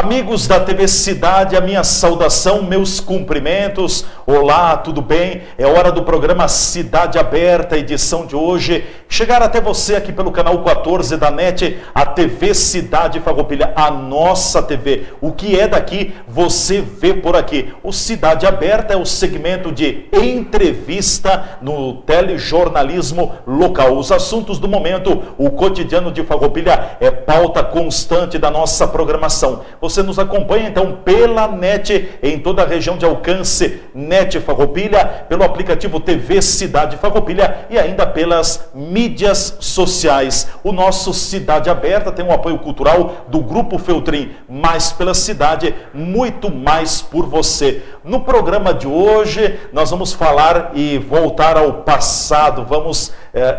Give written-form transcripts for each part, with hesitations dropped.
Amigos da TV Cidade, a minha saudação, meus cumprimentos. Olá, tudo bem? É hora do programa Cidade Aberta, edição de hoje. Chegar até você aqui pelo canal 14 da NET, a TV Cidade Farroupilha, a nossa TV. O que é daqui, você vê por aqui. O Cidade Aberta é o segmento de entrevista no telejornalismo local. Os assuntos do momento, o cotidiano de Farroupilha é pauta constante da nossa programação. Você nos acompanha então pela NET em toda a região de alcance NET Farroupilha, pelo aplicativo TV Cidade Farroupilha e ainda pelas mídias sociais. O nosso Cidade Aberta tem um apoio cultural do Grupo Feltrin, mais pela cidade, muito mais por você. No programa de hoje nós vamos falar e voltar ao passado, vamos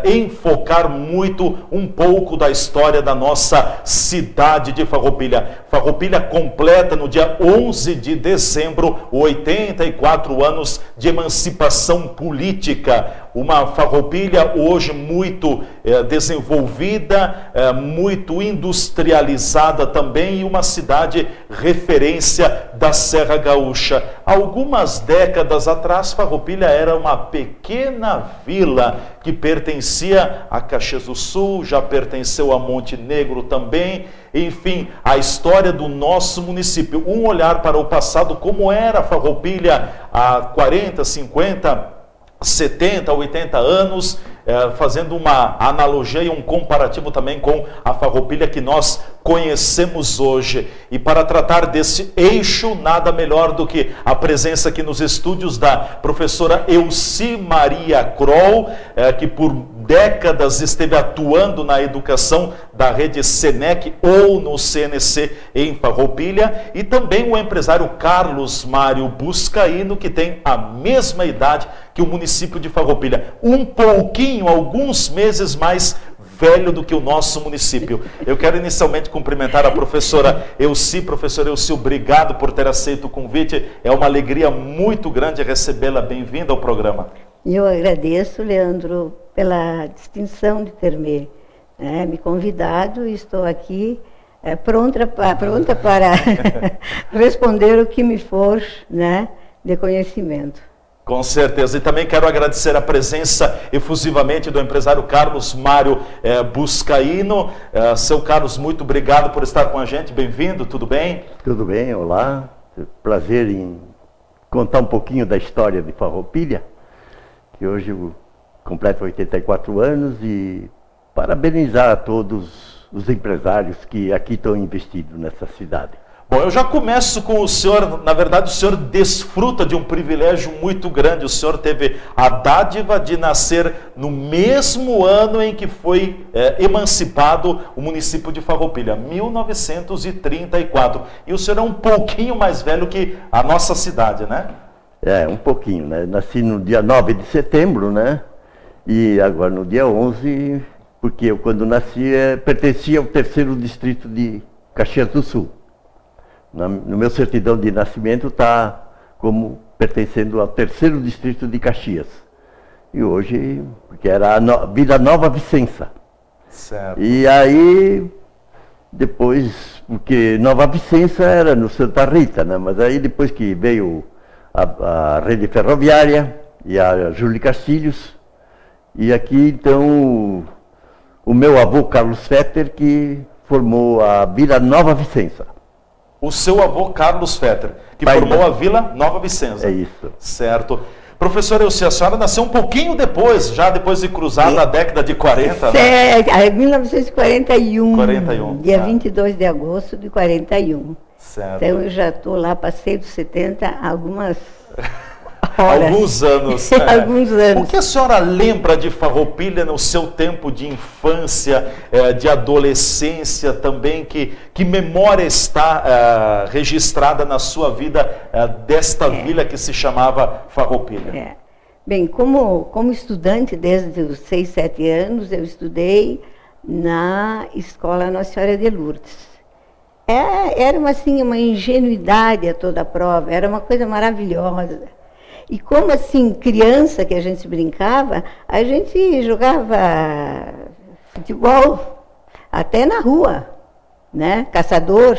enfocar muito um pouco da história da nossa cidade de Farroupilha. Farroupilha completa no dia 11 de dezembro 84 anos de emancipação política. Uma Farroupilha hoje muito desenvolvida, muito industrializada também, e uma cidade referência da Serra Gaúcha. Algumas décadas atrás, Farroupilha era uma pequena vila que pertencia a Caxias do Sul, já pertenceu a Montenegro também. Enfim, a história do nosso município, um olhar para o passado, como era Farroupilha há 40, 50, 70, 80 anos, fazendo uma analogia e um comparativo também com a Farroupilha que nós conhecemos hoje. E para tratar desse eixo, nada melhor do que a presença aqui nos estúdios da professora Elci Maria Kroll, que por décadas esteve atuando na educação da rede Senec ou no CNC em Farroupilha, e também o empresário Carlos Mário Buscaíno, que tem a mesma idade que o município de Farroupilha, um pouquinho, alguns meses mais velho do que o nosso município. Eu quero inicialmente cumprimentar a professora Elci. Professora Elci, obrigado por ter aceito o convite. É uma alegria muito grande recebê-la. Bem-vinda ao programa. Eu agradeço, Leandro, pela distinção de ter me convidado, e estou aqui pronta para responder o que me for, de conhecimento. Com certeza. E também quero agradecer a presença efusivamente do empresário Carlos Mário Buscaíno. Seu Carlos, muito obrigado por estar com a gente. Bem-vindo, tudo bem? Tudo bem, olá. Prazer em contar um pouquinho da história de Farroupilha, que hoje eu completo 84 anos, e parabenizar a todos os empresários que aqui estão investidos nessa cidade. Bom, eu já começo com o senhor. Na verdade, o senhor desfruta de um privilégio muito grande. O senhor teve a dádiva de nascer no mesmo ano em que foi emancipado o município de Farroupilha, 1934. E o senhor é um pouquinho mais velho que a nossa cidade, né? Um pouquinho, né? Nasci no dia 9 de setembro, né? E agora no dia 11, porque eu, quando nasci, pertencia ao 3º distrito de Caxias do Sul. No meu certidão de nascimento está como pertencendo ao 3º distrito de Caxias. E hoje, porque era a Vila Nova Vicença. Certo. E aí, depois, porque Nova Vicença era no Santa Rita, né? Mas aí depois que veio a rede ferroviária e a Júlio Castilhos, e aqui então o meu avô Carlos Fetter que formou a Vila Nova Vicença. O seu avô Carlos Fetter, que formou a Vila Nova Vicença. É isso. Certo. Professora Elci, a senhora nasceu um pouquinho depois, já depois de cruzar na década de 40, né? É 1941. 41. Dia 22 de agosto de 41. Certo. Então eu já estou lá, passei dos 70 algumas horas. Alguns anos. Alguns anos. O que a senhora lembra de Farroupilha no seu tempo de infância, de adolescência também? Que memória está registrada na sua vida desta vila que se chamava Farroupilha? Bem, como estudante, desde os 6, 7 anos, eu estudei na Escola Nossa Senhora de Lourdes. Era uma ingenuidade a toda a prova, era uma coisa maravilhosa. E como assim, criança que a gente brincava, a gente jogava futebol até na rua, né? Caçador.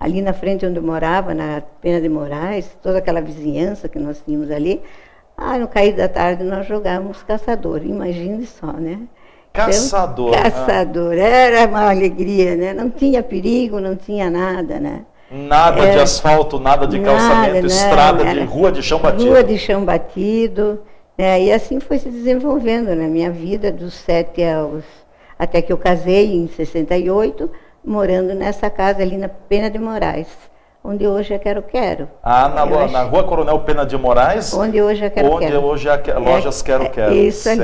ali na frente onde eu morava, na Pena de Moraes, toda aquela vizinhança que nós tínhamos ali, no cair da tarde nós jogávamos caçador, imagine só, né? Caçador. Então, caçador, era uma alegria, né? Não tinha perigo, não tinha nada, né? Nada de asfalto, nada de calçamento, estrada de rua de chão batido. Rua de chão batido, né? E assim foi se desenvolvendo na minha vida, dos 7 aos... Até que eu casei em 68, morando nessa casa ali na Pena de Moraes, onde hoje é Quero-Quero. Na Rua Coronel Pena de Moraes? Onde hoje é Quero-Quero. Onde hoje é Lojas Quero-Quero. Isso ali.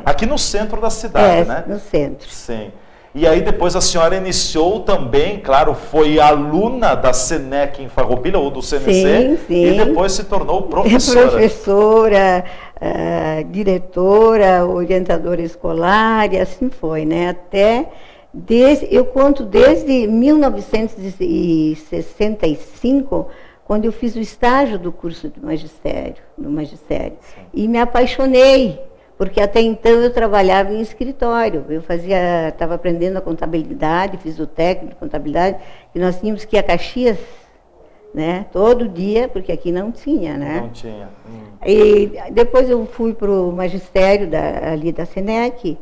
Aqui no centro da cidade, né? No centro. Sim. E aí depois a senhora iniciou também, claro, foi aluna da SENEC em Farroupilha, ou do CNC, sim. E depois se tornou professora. Professora, diretora, orientadora escolar, e assim foi, né? Eu conto desde 1965, quando eu fiz o estágio do curso do magistério, e me apaixonei, porque até então eu trabalhava em escritório, estava aprendendo a contabilidade, fiz o técnico de contabilidade, e nós tínhamos que ir a Caxias, né, todo dia, porque aqui não tinha, né? Não tinha. E depois eu fui para o magistério ali da SENEC,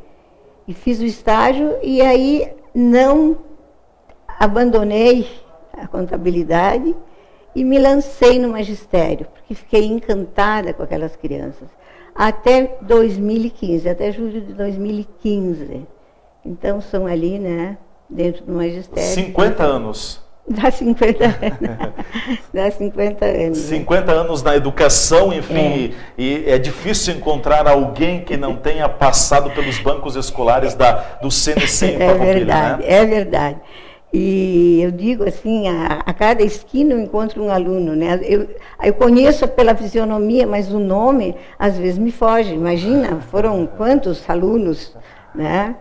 e fiz o estágio, e aí não abandonei a contabilidade e me lancei no magistério, porque fiquei encantada com aquelas crianças. Até 2015, até julho de 2015. Então, são ali, né, dentro do magistério. 50 anos. Dá 50 anos. Dá 50 anos. 50 anos na educação, enfim, e é difícil encontrar alguém que não tenha passado pelos bancos escolares do CNC em Farroupilha, verdade, né? É verdade. E eu digo assim, a cada esquina eu encontro um aluno, né? Eu conheço pela fisionomia, mas o nome às vezes me foge. Imagina, foram quantos alunos, né?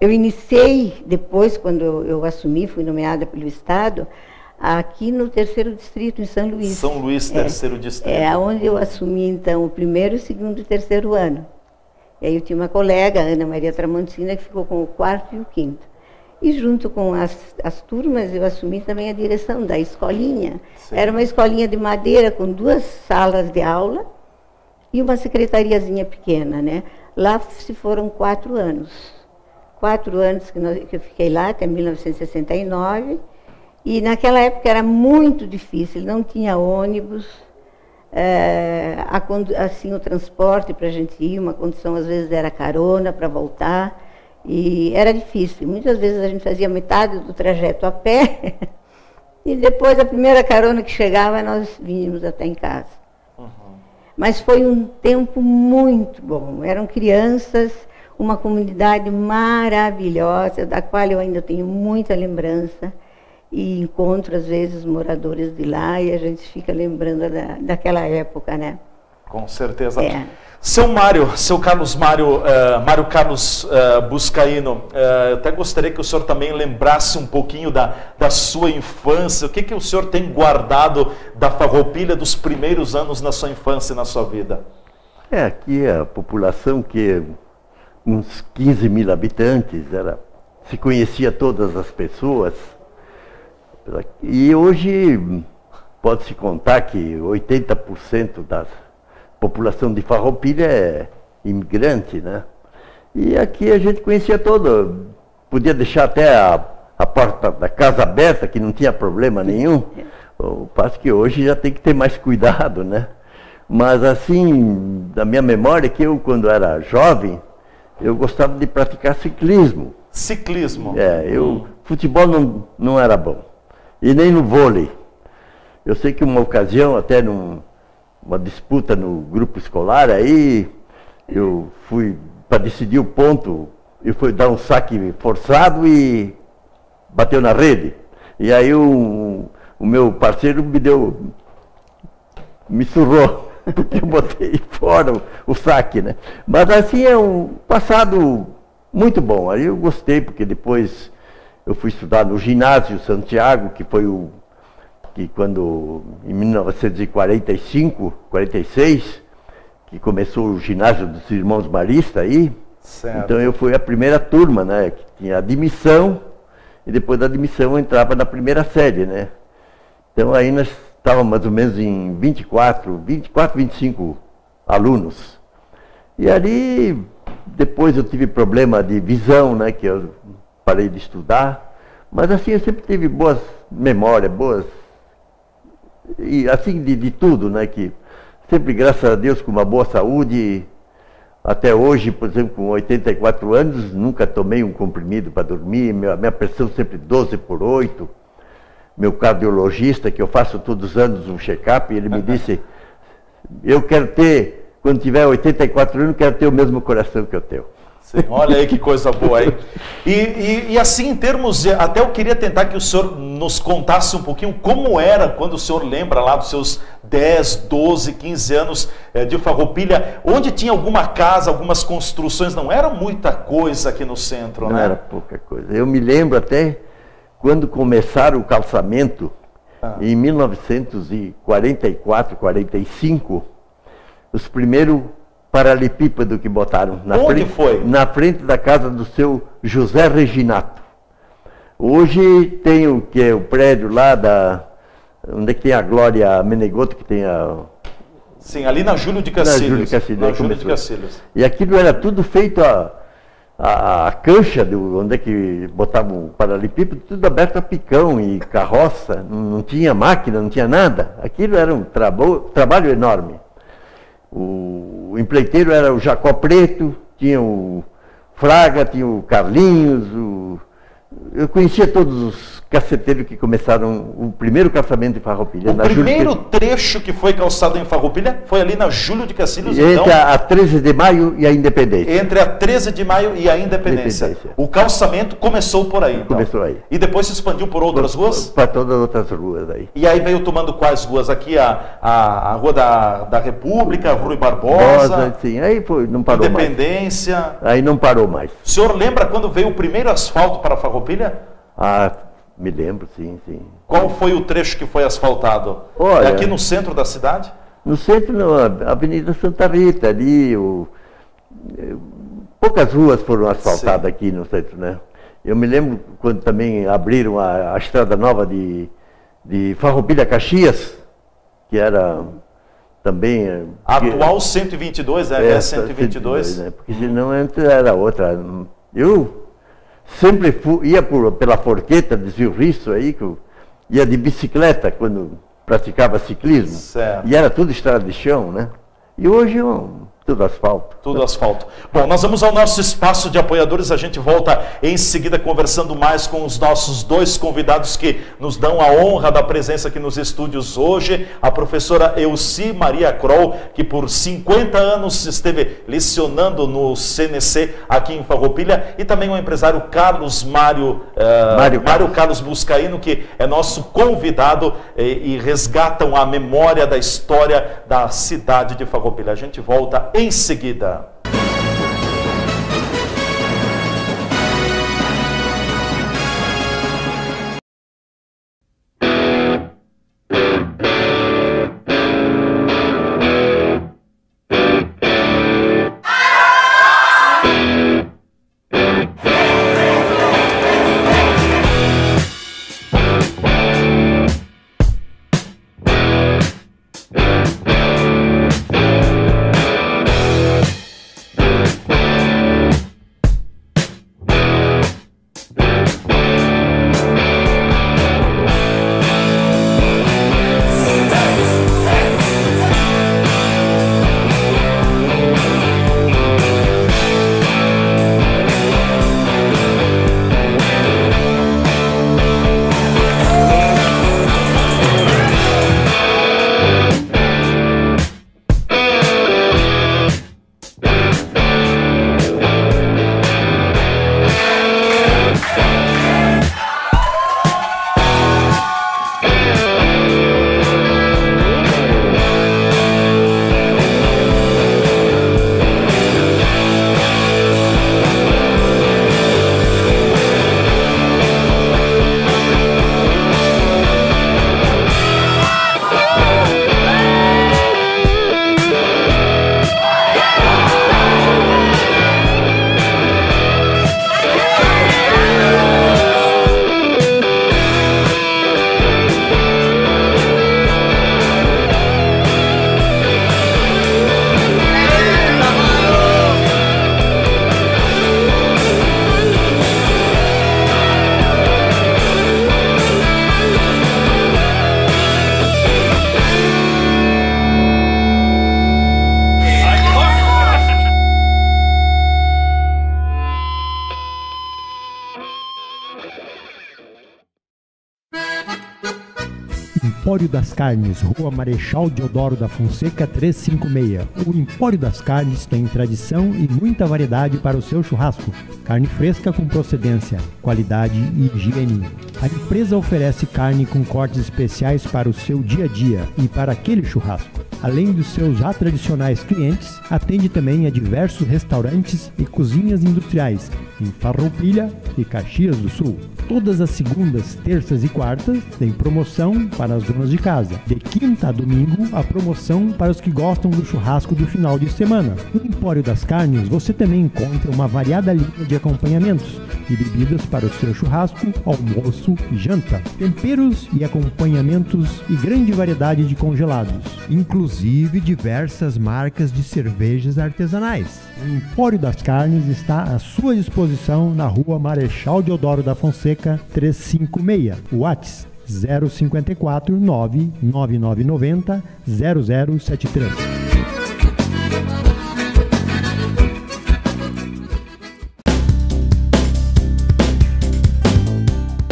Eu iniciei depois, quando eu assumi, fui nomeada pelo Estado, aqui no 3º Distrito, em São Luís. São Luís, 3º Distrito. É onde eu assumi, então, o 1º, 2º e 3º ano. E aí eu tinha uma colega, Ana Maria Tramontina, que ficou com o 4º e o 5º. E junto com as turmas, eu assumi também a direção da escolinha. Sim. Era uma escolinha de madeira com 2 salas de aula e uma secretariazinha pequena, né? Lá se foram 4 anos. 4 anos que eu fiquei lá, até 1969. E naquela época era muito difícil, não tinha ônibus. Assim, o transporte para a gente ir, uma condição às vezes era carona para voltar. E era difícil. Muitas vezes a gente fazia metade do trajeto a pé e depois a primeira carona que chegava nós vínhamos até em casa. Uhum. Mas foi um tempo muito bom. Eram crianças, uma comunidade maravilhosa, da qual eu ainda tenho muita lembrança. E encontro, às vezes, os moradores de lá e a gente fica lembrando daquela época, né? Com certeza. Seu Carlos Mário Carlos Buscaino, eu até gostaria que o senhor também lembrasse um pouquinho da sua infância. O que o senhor tem guardado da Farroupilha dos primeiros anos na sua infância e na sua vida? Aqui a população, que uns 15 mil habitantes, se conhecia todas as pessoas. E hoje pode-se contar que 80% da população de Farroupilha é imigrante, né? E aqui a gente conhecia todo, podia deixar até a porta da casa aberta, que não tinha problema nenhum. O passo que hoje já tem que ter mais cuidado, né? Mas assim, da minha memória, que eu, quando era jovem, eu gostava de praticar ciclismo. Ciclismo? Futebol não era bom. E nem no vôlei. Eu sei que uma ocasião, até uma disputa no grupo escolar, aí eu fui para decidir o ponto, eu fui dar um saque forçado e bateu na rede. E aí o meu parceiro me surrou, porque eu botei fora o saque, né? Mas assim é um passado muito bom. Aí eu gostei, porque depois eu fui estudar no ginásio Santiago, que foi que quando, em 1945, 46, que começou o ginásio dos irmãos Marista aí. Certo. Então eu fui a primeira turma, né, que tinha admissão, e depois da admissão eu entrava na primeira série, né. Então aí nós estávamos mais ou menos em 24, 25 alunos. E ali, depois eu tive problema de visão, né, que eu parei de estudar. Mas assim, eu sempre tive boas memórias, e assim de tudo, né, que sempre, graças a Deus, com uma boa saúde. Até hoje, por exemplo, com 84 anos, nunca tomei um comprimido para dormir, minha pressão sempre 12/8. Meu cardiologista, que eu faço todos os anos um check-up, ele me disse, eu quero ter, quando tiver 84 anos, quero ter o mesmo coração que eu tenho. Sim, olha aí que coisa boa aí. E assim, em termos, até eu queria tentar que o senhor nos contasse um pouquinho como era quando o senhor lembra lá dos seus 10, 12, 15 anos de Farroupilha, onde tinha alguma casa, algumas construções, não era muita coisa aqui no centro, né? Não era pouca coisa. Eu me lembro até quando começaram o calçamento, em 1944, 45, os primeiros paralelepípedo que botaram Onde foi? Na frente da casa do seu José Reginato. Hoje tem o que é o prédio lá onde é que tem a Glória Menegoto, que tem a... Sim, ali na Júlio de Cacilhos. Na Júlio de Cacilhos. E aquilo era tudo feito a cancha, onde é que botavam o paralelepípedo, tudo aberto a picão e carroça, não tinha máquina, não tinha nada. Aquilo era um trabalho enorme. O empreiteiro era o Jacó Preto, tinha o Fraga, tinha o Carlinhos, eu conhecia todos os caceteiros que começaram o primeiro calçamento de Farroupilha. O primeiro trecho que foi calçado em Farroupilha foi ali na Júlio de Cacilhos, entre então, a 13 de maio e a Independência. Entre a 13 de maio e a Independência. O calçamento começou por aí. Então. Começou aí. E depois se expandiu por outras ruas? Para todas as outras ruas aí. E aí veio tomando quais ruas? Aqui a Rua da República, Rui Barbosa. Sim, aí não parou mais. Independência. Aí não parou mais. O senhor lembra quando veio o primeiro asfalto para Farroupilha? Me lembro, sim. Qual foi o trecho que foi asfaltado? Olha, é aqui no centro da cidade? No centro, na Avenida Santa Rita, ali, poucas ruas foram asfaltadas aqui no centro, né? Eu me lembro quando também abriram a estrada nova de Farroupilha Caxias, que era também... Atual 122, é 122. Né? Porque senão antes era outra. Eu sempre ia pela Forqueta, desvio Risso aí, que eu ia de bicicleta quando praticava ciclismo. Certo. E era tudo estrada de chão, né? E hoje tudo asfalto. Tudo asfalto. Bom, nós vamos ao nosso espaço de apoiadores, a gente volta em seguida conversando mais com os nossos dois convidados que nos dão a honra da presença aqui nos estúdios hoje, a professora Elci Maria Kroll, que por 50 anos esteve lecionando no CNC aqui em Farroupilha, e também o empresário Mário Carlos Buscaíno, que é nosso convidado e resgatam a memória da história da cidade de Farroupilha. A gente volta em seguida. Empório das Carnes, Rua Marechal Deodoro da Fonseca 356. O Empório das Carnes tem tradição e muita variedade para o seu churrasco. Carne fresca com procedência, qualidade e higiene. A empresa oferece carne com cortes especiais para o seu dia a dia e para aquele churrasco. Além dos seus já tradicionais clientes, atende também a diversos restaurantes e cozinhas industriais em Farroupilha e Caxias do Sul. Todas as segundas, terças e quartas tem promoção para as donas de casa. De quinta a domingo, a promoção para os que gostam do churrasco do final de semana. No Empório das Carnes, você também encontra uma variada linha de acompanhamentos e bebidas para o seu churrasco, almoço e janta. Temperos e acompanhamentos e grande variedade de congelados, inclusive diversas marcas de cervejas artesanais. O Empório das Carnes está à sua disposição na Rua Marechal Deodoro da Fonseca 356. WhatsApp 054 99990 0073.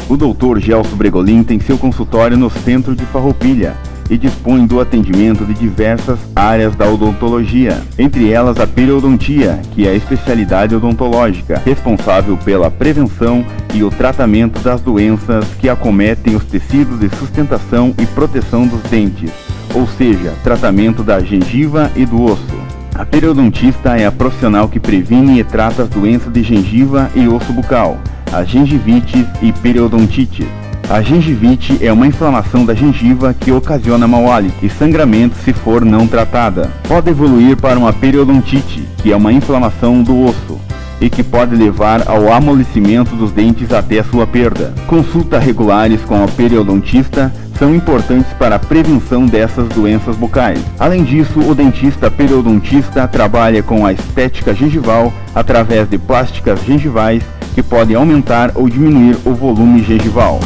O Dr. Gelson Bregolin tem seu consultório no centro de Farroupilha e dispõe do atendimento de diversas áreas da odontologia, entre elas a periodontia, que é a especialidade odontológica, responsável pela prevenção e o tratamento das doenças que acometem os tecidos de sustentação e proteção dos dentes, ou seja, tratamento da gengiva e do osso. A periodontista é a profissional que previne e trata as doenças de gengiva e osso bucal, as gengivites e periodontites. A gengivite é uma inflamação da gengiva que ocasiona mau hálito e sangramento se for não tratada. Pode evoluir para uma periodontite, que é uma inflamação do osso e que pode levar ao amolecimento dos dentes até a sua perda. Consultas regulares com a periodontista são importantes para a prevenção dessas doenças bucais. Além disso, o dentista periodontista trabalha com a estética gengival através de plásticas gengivais que podem aumentar ou diminuir o volume gengival.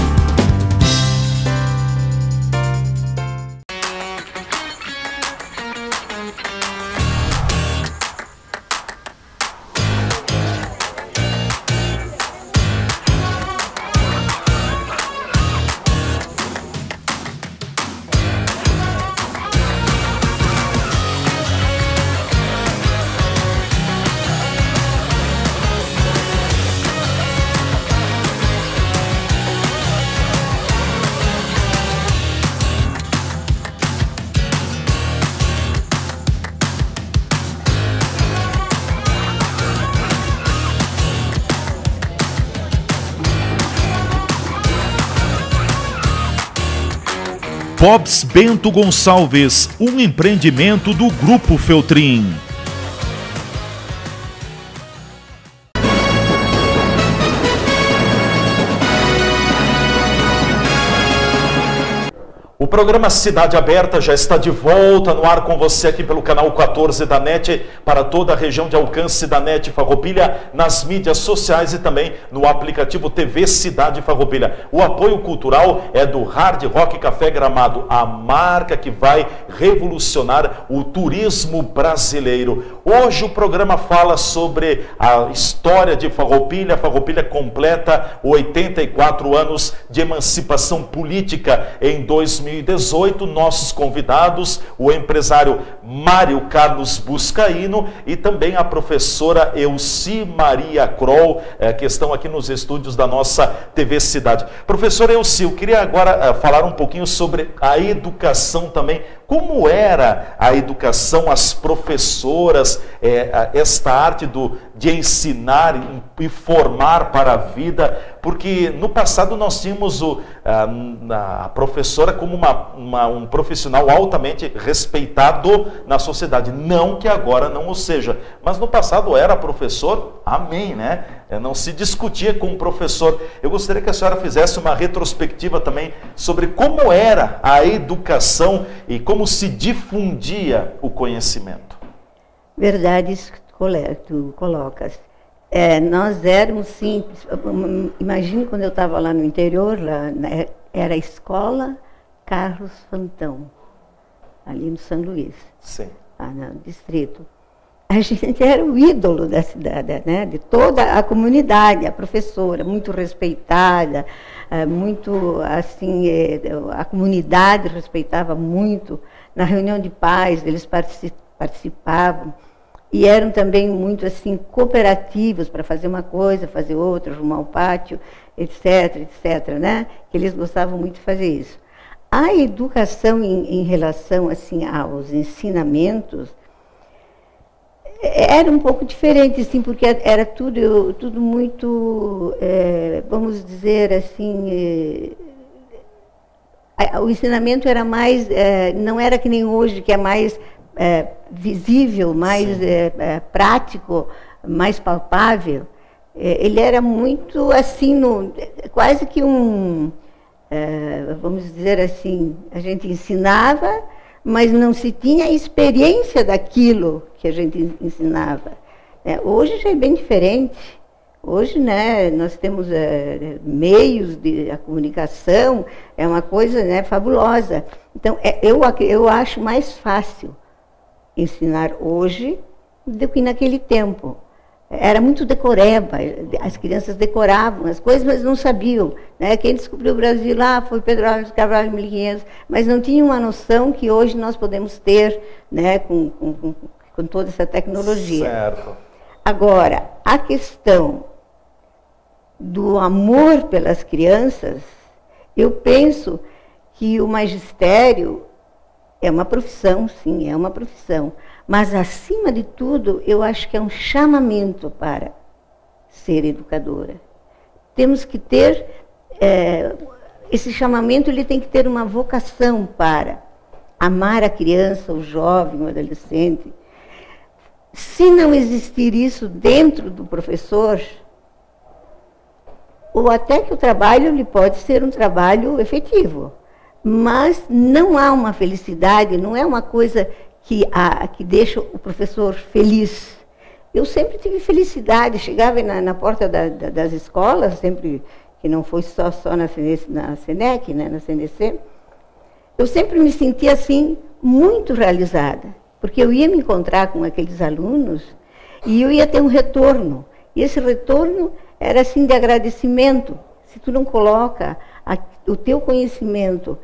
Bob's Bento Gonçalves, um empreendimento do Grupo Feltrin. O programa Cidade Aberta já está de volta no ar com você aqui pelo canal 14 da NET, para toda a região de alcance da NET Farroupilha, nas mídias sociais e também no aplicativo TV Cidade Farroupilha. O apoio cultural é do Hard Rock Café Gramado, a marca que vai revolucionar o turismo brasileiro. Hoje o programa fala sobre a história de Farroupilha. Farroupilha completa 84 anos de emancipação política em 2018. Nossos convidados, o empresário Mário Carlos Buscaíno e também a professora Elci Maria Kroll, que estão aqui nos estúdios da nossa TV Cidade. Professora Elci, eu queria agora falar um pouquinho sobre a educação também. Como era a educação, as professoras, esta arte de ensinar e formar para a vida? Porque no passado nós tínhamos a professora como um profissional altamente respeitado na sociedade. Não que agora não o seja, mas no passado era professor, amém, né? Não se discutia com o professor. Eu gostaria que a senhora fizesse uma retrospectiva também sobre como era a educação e como se difundia o conhecimento. Verdade, isso que tu colocas. Nós éramos simples. Imagine quando eu estava lá no interior, era a escola Carlos Fantão, ali no São Luís, Sim. no distrito. a gente era o ídolo da cidade, né? De toda a comunidade, a professora, muito respeitada, muito, assim, a comunidade respeitava muito. Na reunião de pais, eles participavam, e eram também muito, assim, cooperativos para fazer uma coisa, fazer outra, arrumar um pátio, etc., né? Que eles gostavam muito de fazer isso. A educação em relação, assim, aos ensinamentos, era um pouco diferente, assim, porque era tudo muito, vamos dizer assim, o ensinamento era mais, não era que nem hoje, que é mais visível, mais prático, mais palpável. Ele era muito, assim, quase que vamos dizer assim, a gente ensinava, mas não se tinha a experiência daquilo que a gente ensinava. Hoje já é bem diferente. Hoje, né, nós temos meios de comunicação, é uma coisa, né, fabulosa. Então, eu acho mais fácil ensinar hoje do que naquele tempo. Era muito decoreba, as crianças decoravam as coisas, mas não sabiam. Né? Quem descobriu o Brasil lá foi Pedro Álvares Cabral em 1500, mas não tinha uma noção que hoje nós podemos ter, né, com toda essa tecnologia. Certo. Agora, a questão do amor pelas crianças, eu penso que o magistério é uma profissão, sim, é uma profissão. Mas, acima de tudo, eu acho que é um chamamento para ser educadora. Temos que ter, esse chamamento, ele tem que ter uma vocação para amar a criança, o jovem, o adolescente. Se não existir isso dentro do professor, ou até que o trabalho ele pode ser um trabalho efetivo, mas não há uma felicidade, não é uma coisa que deixa o professor feliz. Eu sempre tive felicidade, chegava na porta das escolas, sempre, que não foi só na SENEC, né, na CNC, eu sempre me sentia assim, muito realizada, porque eu ia me encontrar com aqueles alunos e eu ia ter um retorno. E esse retorno era assim de agradecimento. Se tu não coloca o teu conhecimento,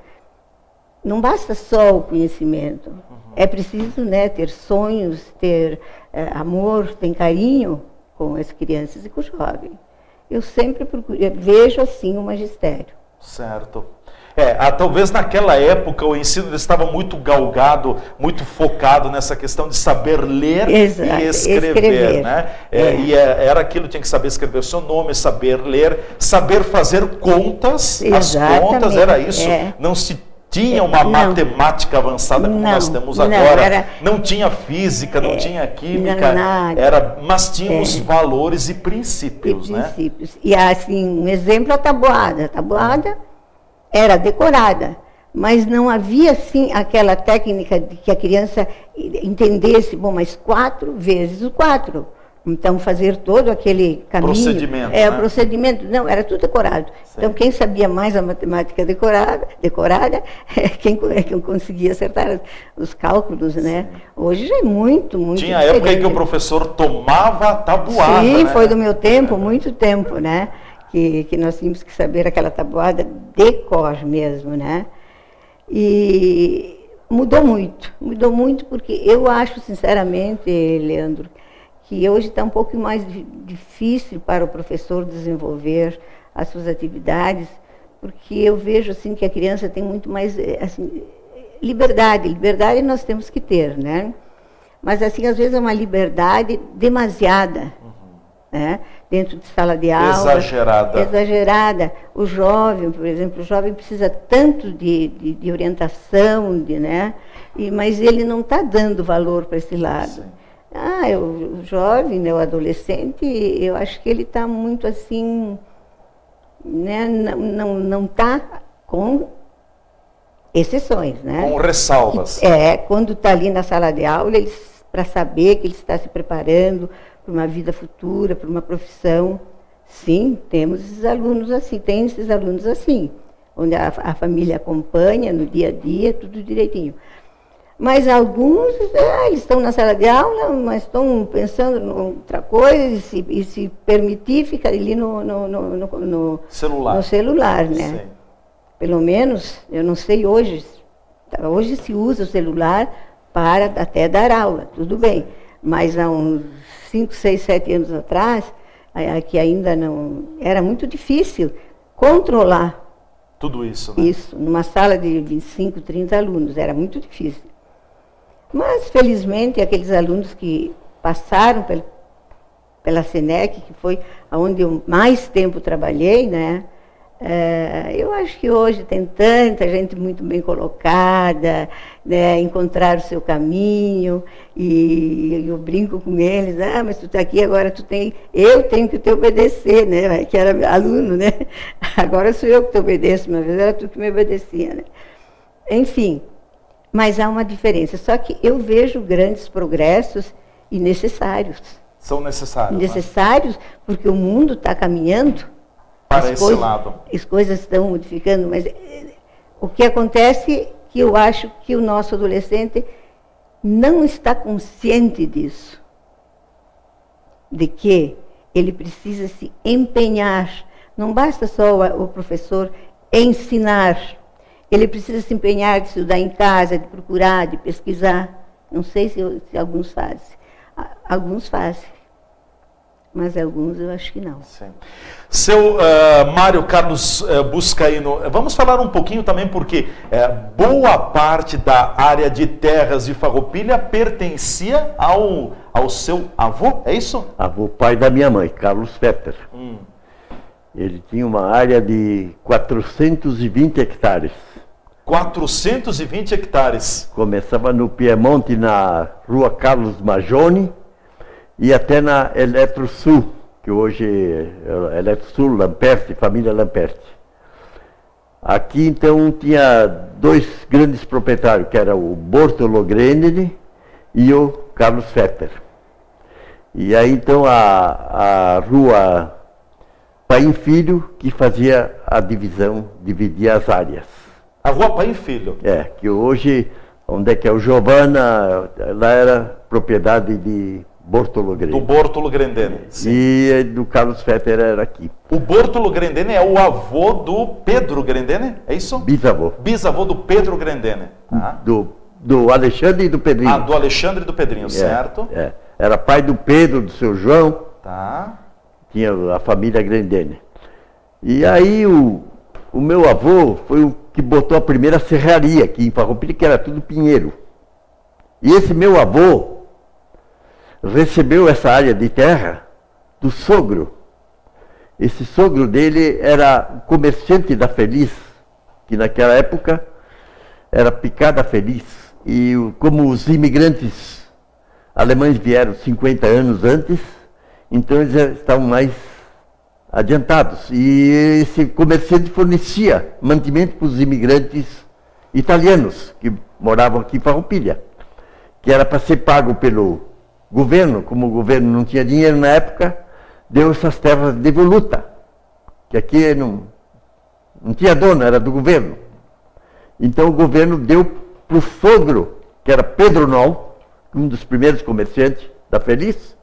não basta só o conhecimento. É preciso, né, ter sonhos, ter amor, ter carinho com as crianças e com os jovens. Eu sempre vejo assim o magistério. Certo. Talvez naquela época o ensino estava muito galgado, muito focado nessa questão de saber ler e escrever. Né? E era aquilo, tinha que saber escrever o seu nome, saber ler, saber fazer contas. Exatamente. As contas, era isso. Não se tinha uma matemática avançada como nós temos agora, não tinha física, não tinha química, mas tínhamos valores e princípios. E assim, um exemplo, a tabuada. A tabuada era decorada, mas não havia assim aquela técnica de que a criança entendesse, bom, mas 4 vezes o 4. Então, fazer todo aquele caminho. Procedimento. O procedimento. Não, era tudo decorado. Sim. Então, quem sabia mais a matemática decorada quem conseguia acertar os cálculos, né? Sim. Hoje já é muito Tinha época em que o professor tomava a tabuada. Sim, né? Foi do meu tempo, muito tempo, né? Que nós tínhamos que saber aquela tabuada de cor mesmo, né? E mudou muito porque eu acho, sinceramente, Leandro, que hoje está um pouco mais difícil para o professor desenvolver as suas atividades, porque eu vejo assim que a criança tem muito mais assim, liberdade nós temos que ter, né? Mas assim, às vezes é uma liberdade demasiada, né? Dentro de sala de aula. Exagerada. O jovem, por exemplo, o jovem precisa tanto de orientação, né? Mas ele não está dando valor para esse lado. Sim. O jovem, né, o adolescente, eu acho que ele está muito assim, né, não está com exceções, né? Com ressalvas. Quando está ali na sala de aula, para saber que ele está se preparando para uma vida futura, para uma profissão. Sim, temos esses alunos assim, onde a família acompanha no dia a dia, tudo direitinho. Mas alguns, eles estão na sala de aula, mas estão pensando em outra coisa, e se permitir, ficar ali no celular, né? Sim. Pelo menos, eu não sei hoje se usa o celular para até dar aula, tudo bem. Mas há uns 5, 6, 7 anos atrás, que ainda não... Era muito difícil controlar tudo isso, né? Isso, numa sala de 25, 30 alunos, era muito difícil. Mas, felizmente, aqueles alunos que passaram pela SENEC, que foi onde eu mais tempo trabalhei, né? Eu acho que hoje tem tanta gente muito bem colocada, né, encontrar o seu caminho, e eu brinco com eles, mas tu está aqui, agora eu tenho que te obedecer, né, que era aluno, né, agora sou eu que te obedeço, uma vez era tu que me obedecia, né. Enfim, mas há uma diferença, só que eu vejo grandes progressos e necessários. São necessários. Necessários, né? Porque o mundo está caminhando, para esse lado. As coisas estão modificando, mas o que acontece é que eu acho que o nosso adolescente não está consciente disso, de que ele precisa se empenhar. Não basta só o professor ensinar, ele precisa se empenhar de estudar em casa, de procurar, de pesquisar. Não sei se alguns fazem. Alguns fazem. Mas alguns eu acho que não. Sim. Seu Mário Carlos Buscaino, vamos falar um pouquinho também, porque boa parte da área de terras de Farroupilha pertencia ao seu avô, é isso? Avô, pai da minha mãe, Carlos Fetter. Ele tinha uma área de 420 hectares. 420 hectares. Começava no Piemonte, na rua Carlos Magione, e até na Eletrosul, que hoje é Eletrosul, Lamperti, família Lamperti. Aqui, então, tinha 2 grandes proprietários, que era o Bortolo Grenini e o Carlos Fetter. E aí, então, a rua Paim Filho, que fazia a divisão, dividia as áreas. A rua Paim Filho? Que hoje, onde é que é o Giovana, lá era propriedade de Bortolo Grendene. Do Bortolo Grendene. E do Carlos Fetter era aqui. O Bortolo Grendene é o avô do Pedro Grendene, é isso? Bisavô. Bisavô do Pedro Grendene. Tá? Do Alexandre e do Pedrinho. Do Alexandre e do Pedrinho, certo? Era pai do Pedro, do seu João. Tá. Tinha a família Grendene. E aí o meu avô foi o que botou a primeira serraria aqui em Farroupilha, que era tudo pinheiro. E esse meu avô recebeu essa área de terra do sogro. Esse sogro dele era comerciante da Feliz, que naquela época era Picada Feliz. E como os imigrantes alemães vieram 50 anos antes, então eles estavam mais adiantados. E esse comerciante fornecia mantimento para os imigrantes italianos que moravam aqui em Farroupilha, que era para ser pago pelo governo. Como o governo não tinha dinheiro na época, deu essas terras de voluta, que aqui não tinha dono, era do governo. Então o governo deu para o sogro, que era Pedro Nol, um dos primeiros comerciantes da Feliz,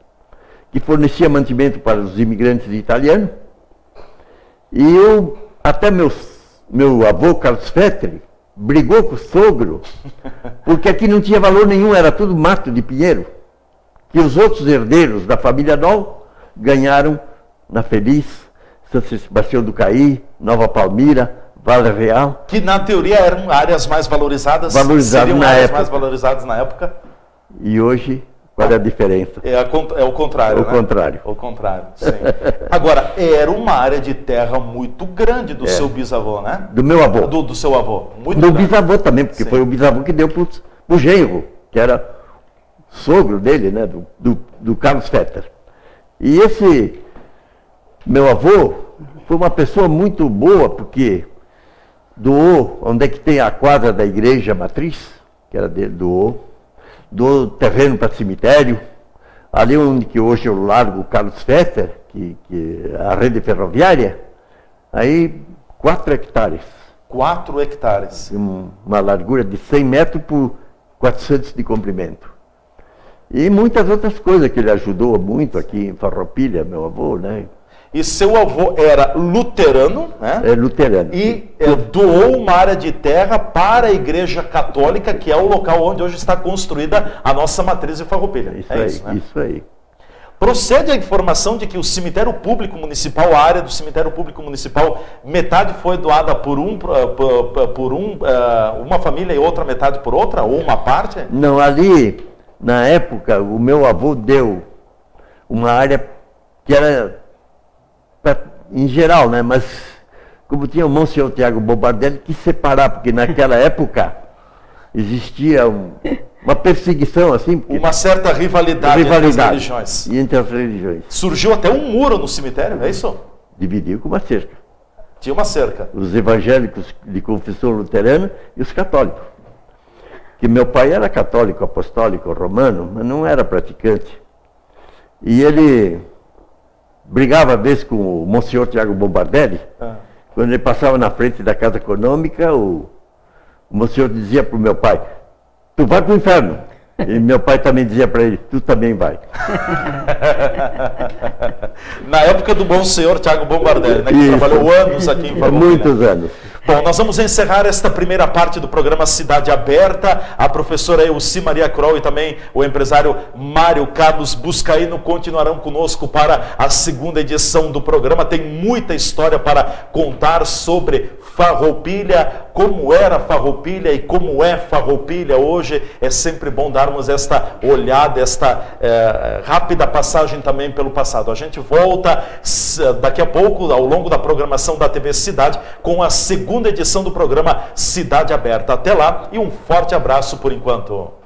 que fornecia mantimento para os imigrantes italianos. E até meu avô, Carlos Fetter, brigou com o sogro, porque aqui não tinha valor nenhum, era tudo mato de pinheiro, que os outros herdeiros da família Nol ganharam na Feliz, São Sebastião do Caí, Nova Palmira, Vale Real. Que na teoria eram áreas mais valorizadas. Seriam na época. Mais valorizadas na época. E hoje, qual é a diferença? É o contrário, O contrário. O contrário, sim. Agora, era uma área de terra muito grande do seu bisavô, né? Do meu avô. Do seu avô. Muito do grande. Bisavô também, porque foi o bisavô que deu pro genro, que era sogro dele, né? Do Carlos Fetter. E esse meu avô foi uma pessoa muito boa, porque doou, onde é que tem a quadra da igreja matriz, que era dele, doou terreno para cemitério, ali onde que hoje eu largo o Carlos Fetter, que a rede ferroviária, aí 4 hectares. 4 hectares. Uma largura de 100 metros por 400 de comprimento. E muitas outras coisas que ele ajudou muito aqui em Farroupilha, meu avô, né? E seu avô era luterano, né? É luterano. E doou uma área de terra para a Igreja Católica, que é o local onde hoje está construída a nossa matriz de Farroupilha. Isso aí, isso, né? Isso aí. Procede a informação de que o cemitério público municipal, a área do cemitério público municipal, metade foi doada por uma família e outra metade por outra, ou uma parte? Não, ali, na época, o meu avô deu uma área que era em geral, né? Mas como tinha o Monsenhor Tiago Bombardelli que separar, porque naquela época existia uma perseguição assim, uma certa rivalidade entre as religiões. E entre as religiões. Surgiu até um muro no cemitério, é isso? Dividiu com uma cerca. Tinha uma cerca. Os evangélicos de confissão luterana e os católicos. Que meu pai era católico, apostólico, romano, mas não era praticante. E ele brigava às vezes com o Monsenhor Tiago Bombardelli. Quando ele passava na frente da Casa Econômica, o Monsenhor dizia para o meu pai: tu vai para o inferno. E meu pai também dizia para ele: tu também vai. Na época do Monsenhor Tiago Bombardelli, né, que trabalhou anos aqui em Farroupilha. Muitos anos. Bom, nós vamos encerrar esta primeira parte do programa Cidade Aberta. A professora Elci Maria Kroll e também o empresário Mário Carlos Buscaíno continuarão conosco para a segunda edição do programa. Tem muita história para contar sobre Farroupilha, como era Farroupilha e como é Farroupilha hoje. É sempre bom darmos esta olhada, esta rápida passagem também pelo passado. A gente volta daqui a pouco, ao longo da programação da TV Cidade, com a segunda edição do programa Cidade Aberta. Até lá e um forte abraço por enquanto.